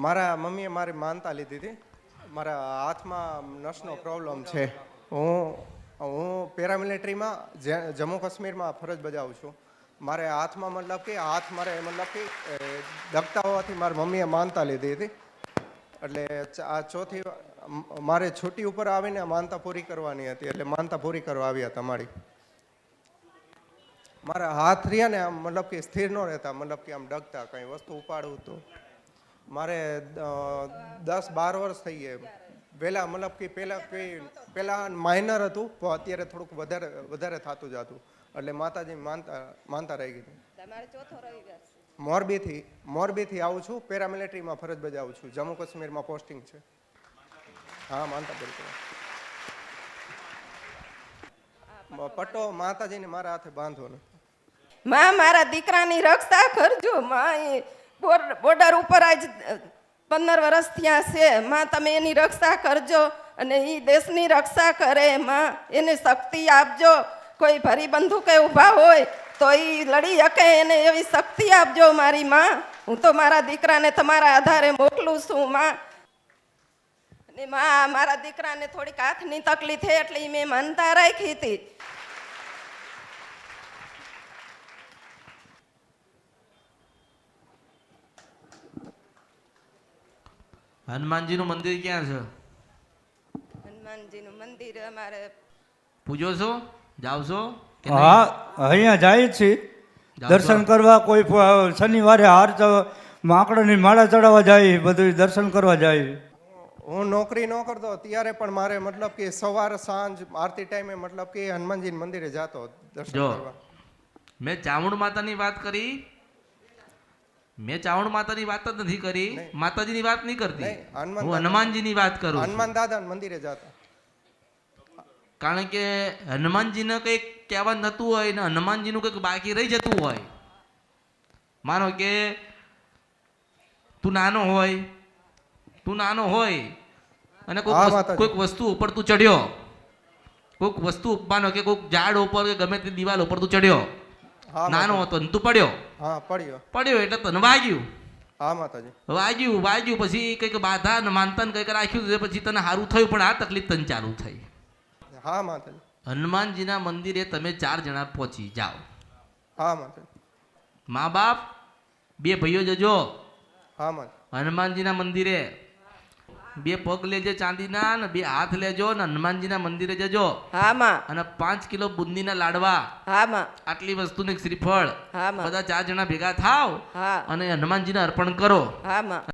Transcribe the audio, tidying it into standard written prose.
મારા મમ્મીએ મારી માનતા લીધી હતી. મારા હાથમાં નસનો પ્રોબ્લેમ છે. હું પેરામિલિટરીમાં જમ્મુ કાશ્મીરમાં ફરજ બજાવું છું. મારે હાથમાં મતલબ કે દબતા હોવાથી મારી મમ્મીએ માનતા લીધી હતી. એટલે આ ચોથી મારે છુટ્ટી ઉપર આવીને માનતા પૂરી કરવાની હતી. એટલે માનતા પૂરી કરવા આવ્યા હતા મારી. મારા હાથ રહ્યા ને આમ મતલબ કે સ્થિર ન રહેતા, મતલબ કે આમ ડગતા, કંઈ વસ્તુ ઉપાડવું તો મારે 10-12 વર્ષ થઈ ગયા. પહેલાં મતલબ કે પહેલાં માઇનર હતું, પણ અત્યારે થોડુંક વધારે થતું જતું. એટલે માતાજી માનતા રહી ગઈ. મોરબીથી આવું છું. પેરામિલિટરીમાં ફરજ બજાવું છું. જમ્મુ કાશ્મીરમાં પોસ્ટિંગ છે. હા, માનતા પૂરી કરવા. પટ્ટો માતાજીને મારા હાથે બાંધવો ને. માં, મારા દીકરાની રક્ષા કરજો માં. બોર્ડર ઉપર આજ 15 વર્ષ થયા છે માં. તમે એની રક્ષા કરજો અને એ દેશની રક્ષા કરે માં. એને શક્તિ આપજો. કોઈ ભરી બંદૂકે ઊભા હોય તો એ લડી શકે, એને એવી શક્તિ આપજો મારી માં. હું તો મારા દીકરાને તમારા આધારે મોકલું છું માં. અને માં, મારા દીકરાને થોડીક હાથની તકલીફ છે એટલે મેં માનતા રાખી હતી. હનુમાનજીનું મંદિર ક્યાં છે? હનુમાનજીનું મંદિર અમારે પૂજો છો? જાવ છો? હા, અહીંયા જાય છે દર્શન કરવા. કોઈ શનિવારે માકડાની માળા ચડાવવા જાય, બધું દર્શન કરવા જાય. હું નોકરી ન કરતો ત્યારે પણ મારે મતલબ કે સવાર સાંજ આરતી ટાઈમે મતલબ કે હનુમાનજી મંદિરે જતો દર્શન કરવા. મેં ચામુંડ માતાની વાત કરી. મેં ચાવણ માતાની વાત જ નથી કરી. માતાજીની વાત નહીં કરતી. હું હનુમાનજીની વાત કરું. હનુમાન દાદા મંદિરે જતા. કારણ કે હનુમાનજીને કંઈક કહેવા થતું હોય ને હનુમાનજીનું કંઈક બાકી રહી જતું હોય. માનો કે તું નાનો હોય અને કોઈક વસ્તુ ઉપર તું ચડ્યો, કોઈક વસ્તુ માનો કે કોઈક ઝાડ ઉપર કે ગમે તે દિવાલ ઉપર તું ચડ્યો, નાનો હતો ને તું પડ્યો. હા, પડ્યો એટલે તને વાગ્યું. હા માતાજી. વાગ્યું પછી કંઈક બાધા ને માનતા કંઈક રાખ્યું, પછી તને સારું થયું, પણ આ તકલીફ તને ચાલુ થઈ. હા માતાજી. હનુમાનજીના મંદિરે તમે 4 જણા પહોંચી જાઓ. હા માતાજી. મા બાપ 2 ભાઈઓ જજો. હા માતાજી. હનુમાનજીના મંદિરે 2 પગ લેજો ચાંદીના ને 2 હાથ લેજો ને હનુમાનજીના મંદિરે જજો. હા માં. અને 5 કિલો બુંદીના લાડવા. હા માં. આટલી વસ્તુને શ્રીફળ. હા માં. બધા 4 જણા ભેગા થાવ. હા. અને હનુમાનજીને અર્પણ કરો. હા માં.